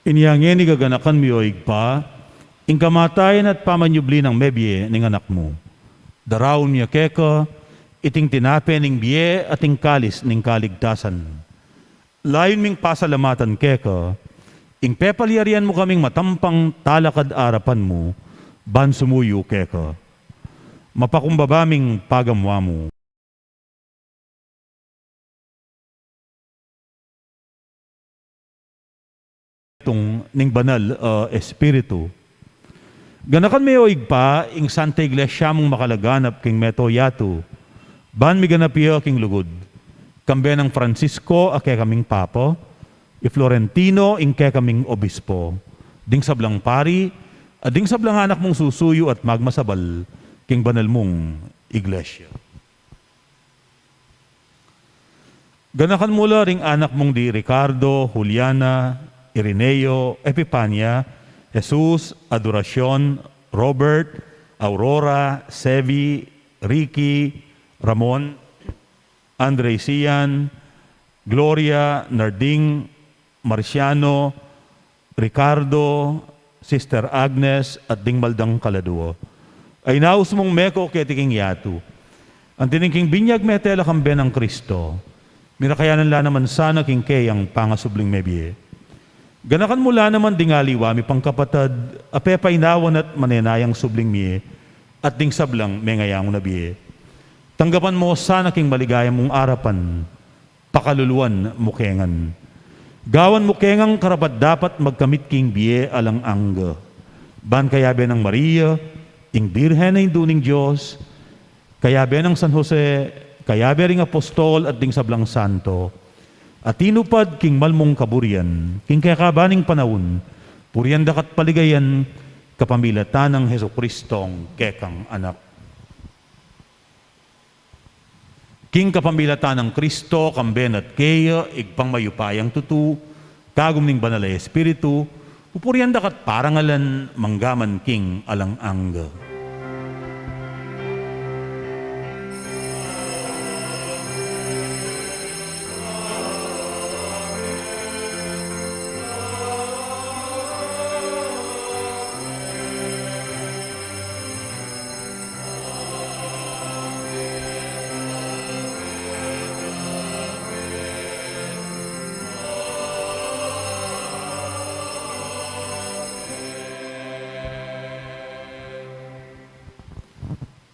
Inyangin ni gaganakan mi oig pa, ing kamatayan at pamanyubli ng mebye ning anak mo. Darawon niya keka, iting tinape ning biye at ing kalis ning kaligtasan. Layon ming pasalamatan keka, ing pepalyarian mo kaming matampang talakad arapan mo, ban sumuyo keka. Mapakumbabaming pagamwa mo. Itong ning banal espiritu. Ganakan may oig pa, ing Santa Iglesia mong makalaganap king meto yato, ban mi ganapiyo king lugod. Kambe ng Francisco ake kaming papo, i Florentino ingke kaming obispo. Ding sablang pari, ading sablang anak mong susuyo at magmasabal, king banal mong iglesia. Ganakan mula ring anak mong di Ricardo, Juliana, Ireneo, Epipania, Jesus, Adoracion, Robert, Aurora, Sevi, Ricky, Ramon, Andre Sian, Gloria, Narding, Marciano, Ricardo, Sister Agnes, at Dingmaldang Kaladuo. Ay naus mong meko ketiking yatu. Ang tiningking binyag metela kambe ng Kristo. Mirakayanan la naman sana king kayang pangasubling mebye. Ganakan mula naman dingaliwa mi pangkapatad, apepay nawan at manenayang subling miye, at ding sablang mengayang nabiye. Tanggapan mo sana king maligaya mong arapan, pakaluluan mukengan. Gawan mukengang karapat dapat magkamit king biye alang angga. Ban kayabe ng Maria, ing Birhen na induning Diyos, kayabe ng San Jose, kayabe ring apostol at ding sablang santo, at tinupad king malmong kaburian, king kakabaning panahon, purian dakat paligayan, kapamilatan ng Heso Kristong kekang anak. King kapamilatan ng Kristo, kamben at kaya, igpang mayupayang tutu, kagum ning banal na espiritu, pupurian dakat parangalan, manggaman king alang angga.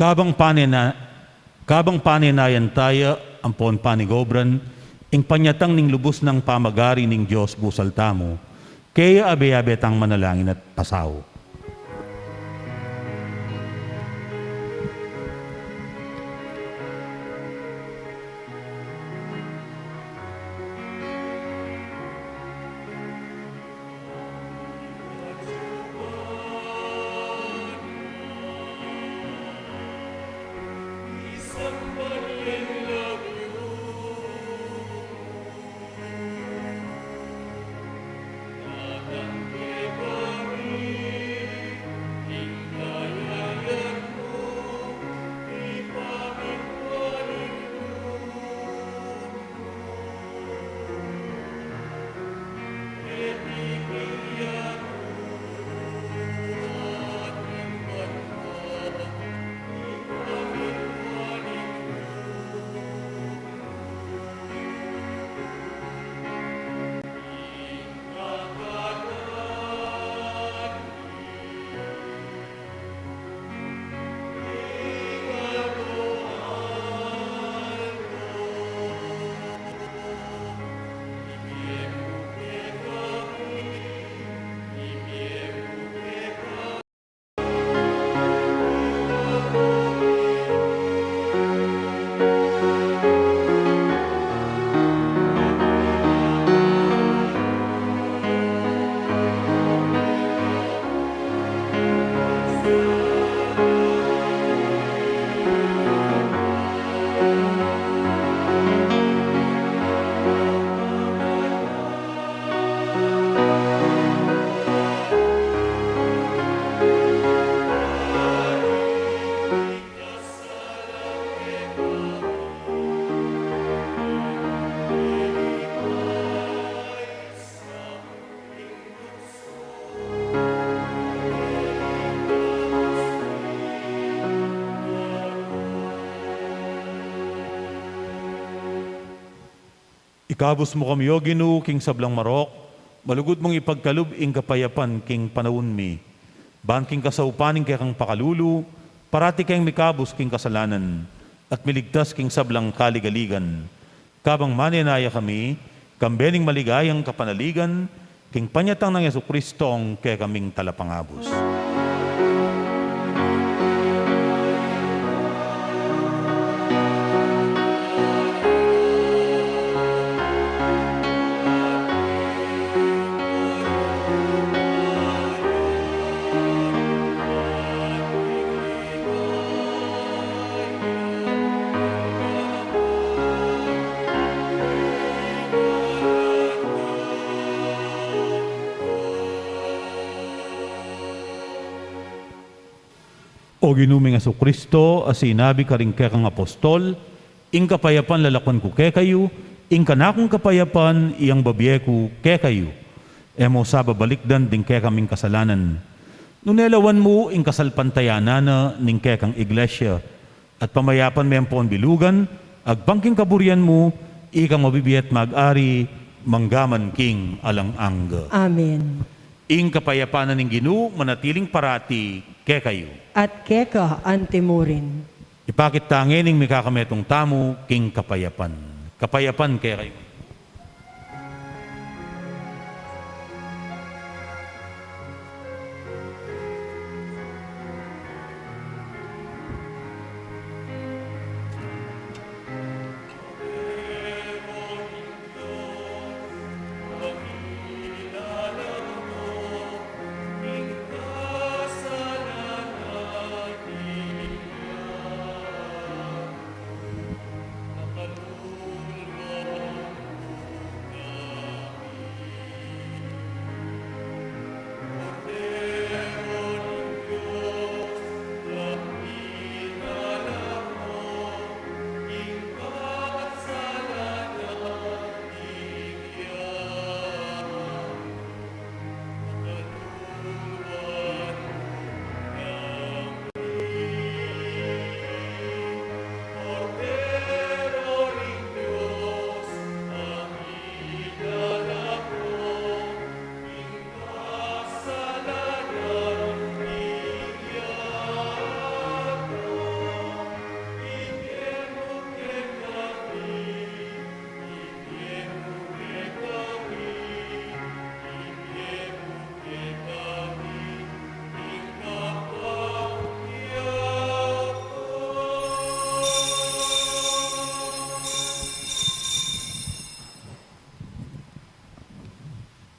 Kabang panenayan tayo, ampon panigobran, ing panyatang ning lubos ng pamagari ning Diyos busal tamo, kaya abe-abe tang manalangin at pasaw. Ikabos mo kami, O Ginoo, king sablang marok, malugod mong ipagkalub ing kapayapan king panawon mi. Ban king kasaupaning kay kang pakalulu, parati kayong mikabos king kasalanan, at miligtas king sablang kaligaligan. Kabang maninaya kami, kambening maligayang kapanaligan, king panyatang ng Yesu-Kristong kay kaming talapangabos. O ginuming Kristo, as sinabi ka rin kang apostol, ing kapayapan lalakwan ko ke kayo, ing kanakong kapayapan iyang babiye ko ke kayo. Emo sa babalikdan din ke kaming kasalanan. Nunelawan mo ing kasalpantayanana ning ke kang iglesia, at pamayapan may ampon bilugan, agpangking kaburian mo, ikang mabibiyat mag-ari, manggaman king alang-angga. Amen. Ing kapayapanan ng Ginoo manatiling parati ke kayo. At keka antimurin. Ipakit tangin ng mikakametong tamo king kapayapan. Kapayapan ke kayo.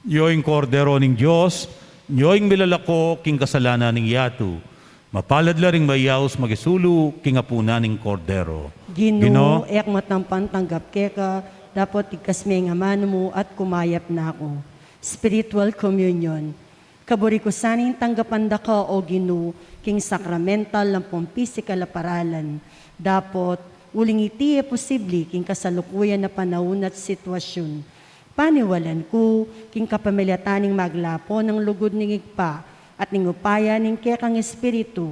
Yoing kordero ning Diyos, yoing milalako king kasalanan ning yatu. Mapalad la ring mayaos magisulu king apuna ning kordero. Ginoo, ek matampan tanggap keka, dapat ikas may ngaman mo at kumayap na ako. Spiritual communion. Kaburi ko sanin tanggapan da ka, o Ginoo, king sakramental ng physical na paralan. Dapat uling iti e posible king kasalukuyan na panahon at sitwasyon. Paniwalan ko, king kapamilyataning maglapo ng lugod ning igpa at ning upaya ning kekang espiritu.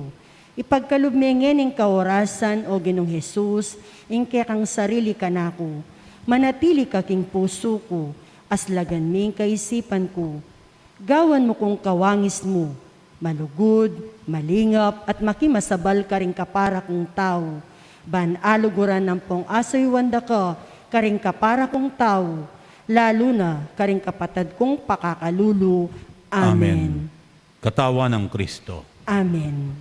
Ipagkalubmengin ning kaorasan, o Ginong Jesus, ing kekang sarili kanako. Manatili ka king puso ko, aslagan ming kaisipan ko. Gawan mo kong kawangis mo, malugod, malingap, at makimasabal ka ring kapara kong tao. Banaluguran ng pong asoy wanda ka, karing kapara kong tao, lalo na karing kapatid kong pakakalulu. Amen. Katawan ng Kristo. Amen.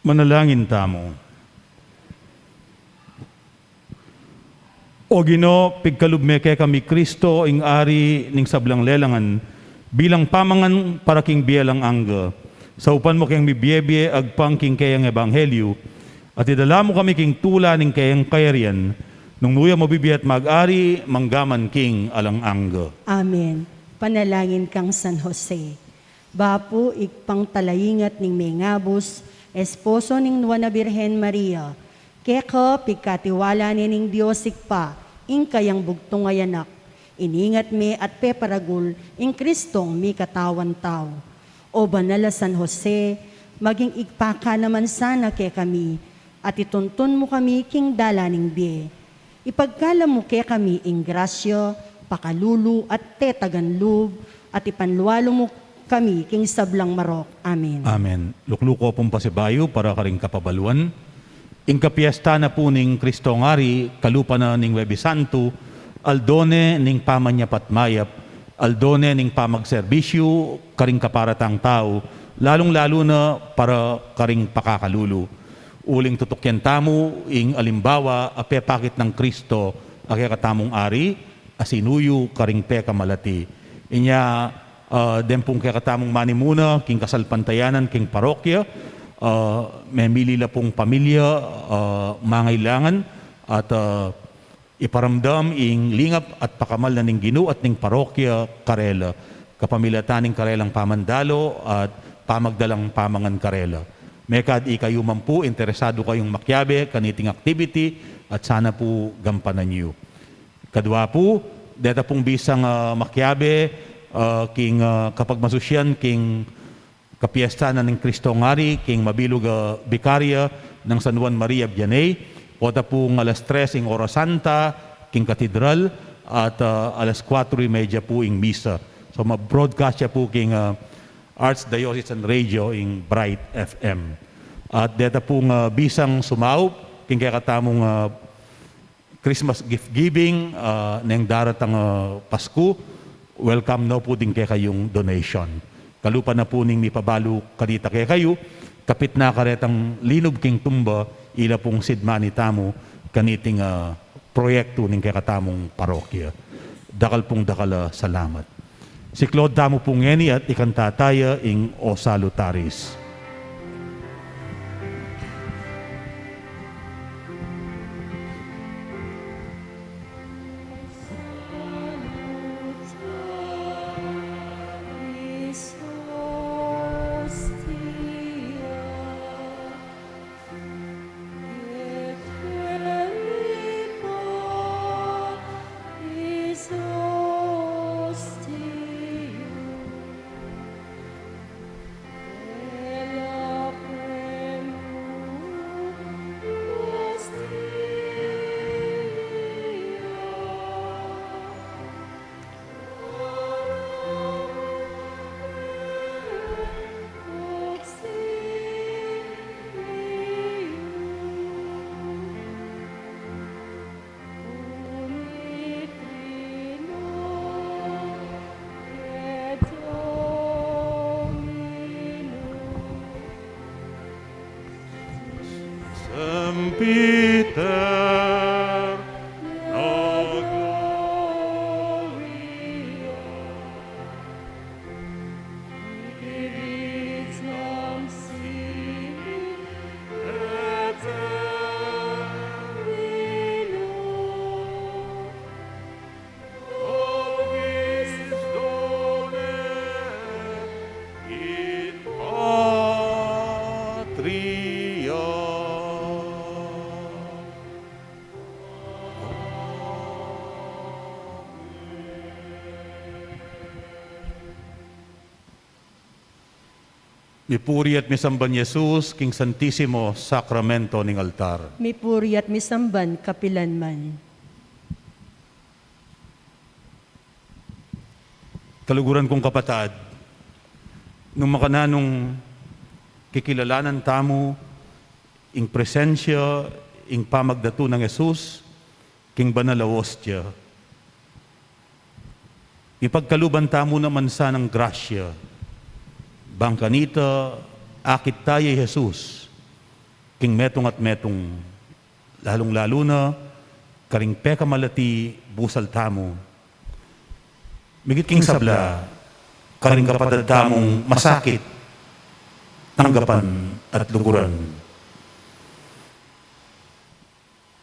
Manalangin tamo. O Ginoo, pigkalubmeke kami Kristo ing ari ning sablang lelangan bilang pamangan para king bielang angga. Sa upan mo kayang mibiyebye agpang king kayang ebanghelyo at idala mo kami king tula ning kayang kayarian nung nuya mabibiyat mag-ari manggaman king alang angga. Amen. Panalangin kang San Jose. Bapo ikpang talayingat ning mengabos, esposo ning Nuana Birhen Maria, keka pigkatiwala ning Diyos ikpa, ing kayang bugtong ayanak, iningat me at peparagul, ing Kristong mi katawan tao. O banala San Jose, maging igpaka naman sana ke kami, at ituntun mo kami king dalaning biye. Ipagkala mo ke kami ing grasya, pakalulu at tetaganlub, at ipanlualo mo kami king sablang marok. Amen. Amen. Lukluko pong pasibayo para karing kapabaluan. Ing kapiesta na po ning Kristo ngari, kalupa na ning Webi Santo, aldone ning pamanyapat mayap, aldone ning pamagserbisyo, karing kaparatang tao, lalong-lalo na para karing pakakalulu. Uling tutukyan tamo, ing alimbawa, apepakit ng Kristo, katamong ari, asinuyo, karing peka malati. Inya, dempong katamong manimuna, king kasalpantayanan, king parokya, may milila pong pamilya, mangailangan, at iparamdam ing lingap at pakamal na ning Ginoo at ning parokya Karela. kapamilataning karelang pamandalo at pamagdalang pamangan karela. Mekad ikayo man po, interesado kayong makyabe, kaniting activity, at sana po gampanan niyo. Kadwa po, deta pong bisang makyabe, king kapag masusyan, king kapiesta na ng Kristo ngari, king mabilog bikarya ng San Juan Maria Vianney, pota pong alas 3 ing Oras Santa, king katedral, at alas 4:30 po ing misa. So ma-broadcast siya po king Archdiocesan Radio ing Bright FM. At deta pong bisang sumaw, king kakatamong Christmas gift giving, nang daratang Pasko, welcome na po din kay kayong donation. Kalupa na po ning mipabalo kanita kay kayo, kapit na karetang linob king tumba, ila pong sidmani tamo, kaniting proyekto ning kay katamong parokya. Dakal pong dakal salamat. Si Claude damo pong ngeni at ikantataya ing O Salutaris. Peter, no gloria, Divitam Sini, et Vino, Obis Done, in Patria. Mipuri at misamban Jesus, King Santissimo Sacramento ning altar. Mipuri at misamban kapilanman. Kaluguran kong kapatad, nung makananong kikilalanan tamo, ing presensya, ing pamagdato ng Jesus, king banal a hostia. Ipagkaluban tamo naman sa ng grasya, bangkanita, akit tayo Jesus, king metong at metong, lalong-lalo na, karing peka malati, busal tamo. Migit king sabla, karing kapatad tamong masakit, tanggapan at luguran.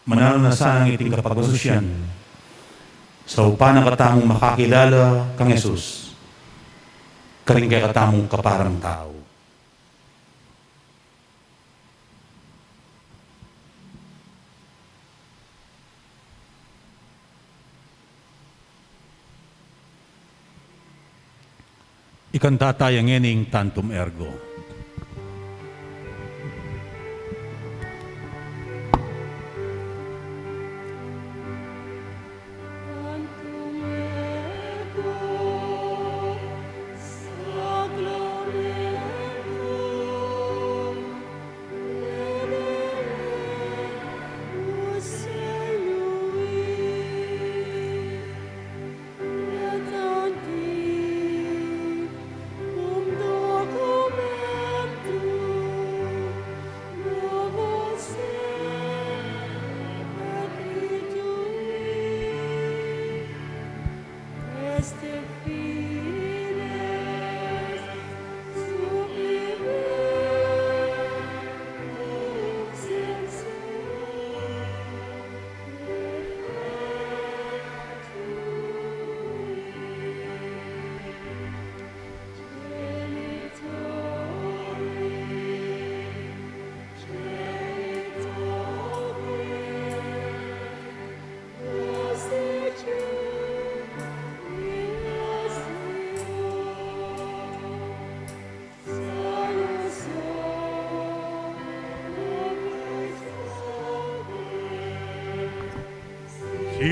Manalo na sanang iting kapag-asusyan, sa upang katamong makakilala kang Jesus, karing kay katamong kaparang tao. Ikanta tayang ening tantum ergo. Tanti, um do come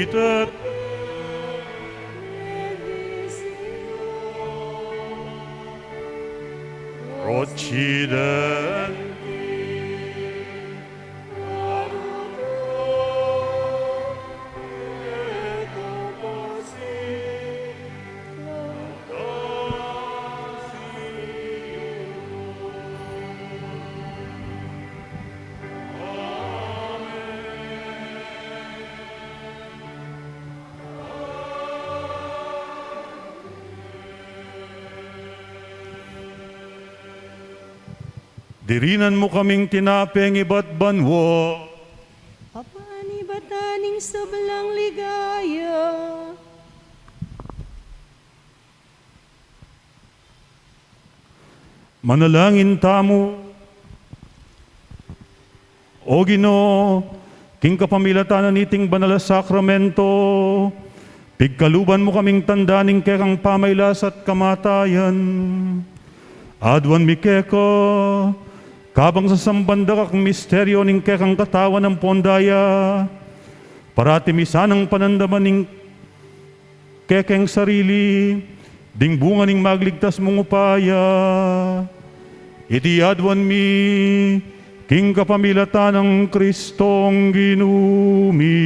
Iter Prociden Dirinan mo kaming tinapeng iba't banwo. Papanibataning sablang ligaya. Manalangin tamo. O Ginoo, king kapamilatanan niting banal na sakramento, pigkaluban mo kaming tandaning kekang pamaylas at kamatayan. Adwan mi keko, kabang sa sambanda kang misteryo ning kekang katawan ng pondaya, parati misanang panandaman ning kekeng sarili, ding bunga ning magligtas mong upaya. Iti adwan mi, king kapamilatan ng Kristong ginumi.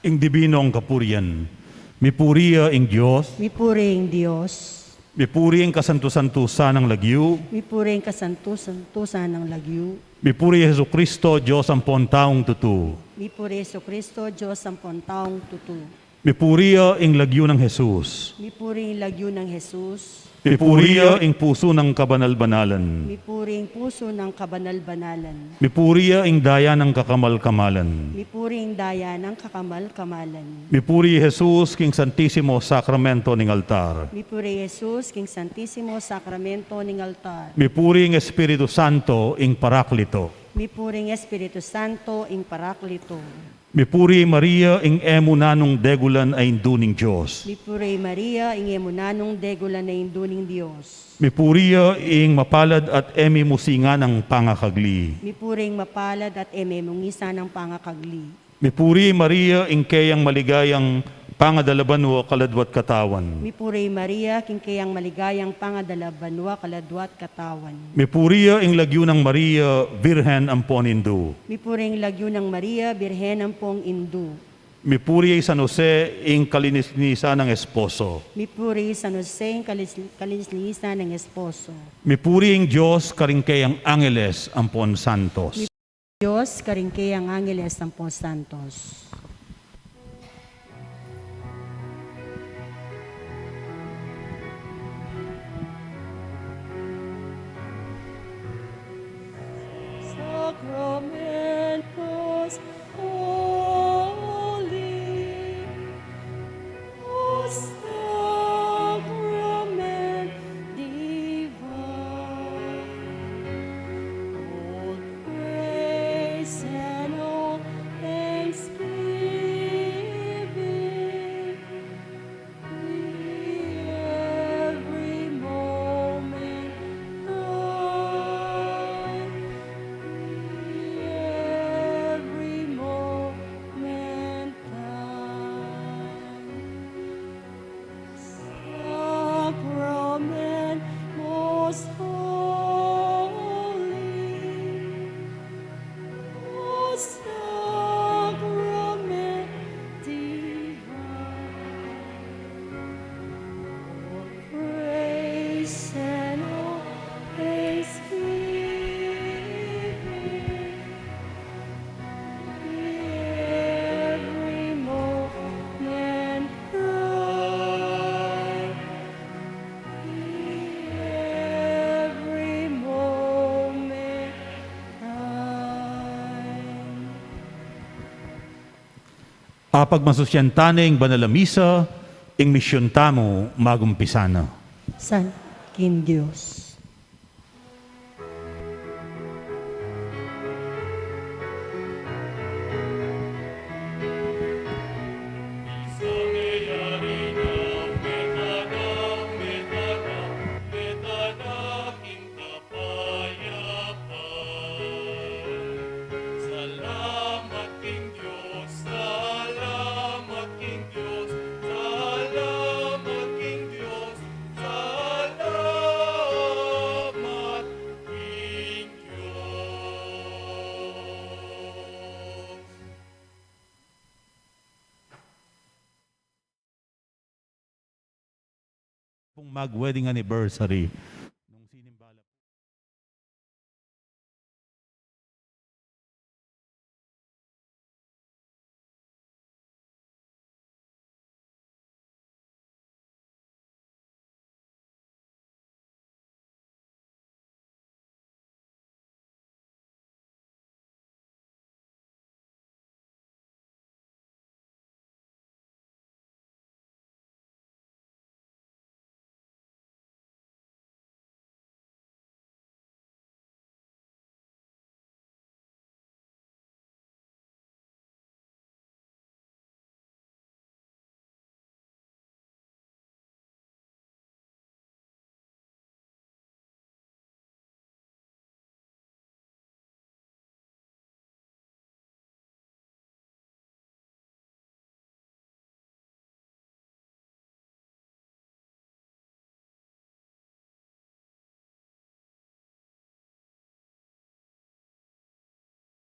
Ing dibinong kapurian, mipuriya ing Diyos, Mipuring Diyos. mipuri ing kasantusantusan ng lagyu, Mipuring kasantusan ng lagyu. mipuri Jesu Kristo, Diyos ang taong tutu. Mipuri Yesu Kristo, Diyos ang pontaong tutu. Mipuriya ing lagyu ng Jesus, Mipuring lagyu ng Jesus. mipuriya ing puso ng kabanal-banalan, Mipuring puso ng kabanal-banalan. mipuriya ing daya ng kakamal-kamalan, Mipuring daya ng kakamal-kamalan. mipuri Jesus king Santisimo Sakramento ning altar, Mipuri Jesus, King Santisimo Sacramento ning altar. mipuri ing Espiritu Santo ing Paraklito, Mipuring Espiritu Santo ing Paraklito. mipuri Maria ing emunanong degulan ay induning Diyos, Mipuri Maria ing emunanong degulan na induning Dios. mipuriya ing mapalad at emi musinga ng pangakagli, Mipuring mapalad at ememungisa ng pangakagli. mipuri Maria ing kayang maligayang pangadalaban o kaladwat katawan, Mipuri Maria king kayang maligayang pangadalabanwa kaladwat katawan. mipuriya ing lagyu ng Maria, Virhen ampon Indu, Mipuring lagyo ng Maria, Birhen ng pong Indu. mipuri San Jose ing kalinisnisa ng esposo, Mipuri San Jose ing kalislisa ng esposo. mipuri ing Diyos karingkayang angeles ampon santos, Diyos, karingkayang Angeles ng pong Santos. Sacramentos holy, O sacrament divine, all praise and all thanksgiving Apag masusyantaning banalamisa, ing misyon tamo magumpisana. San kin Dios. Salamat King Diyos, salamat King Diyos, salamat King Diyos, salamat King Diyos. Mag-wedding anniversary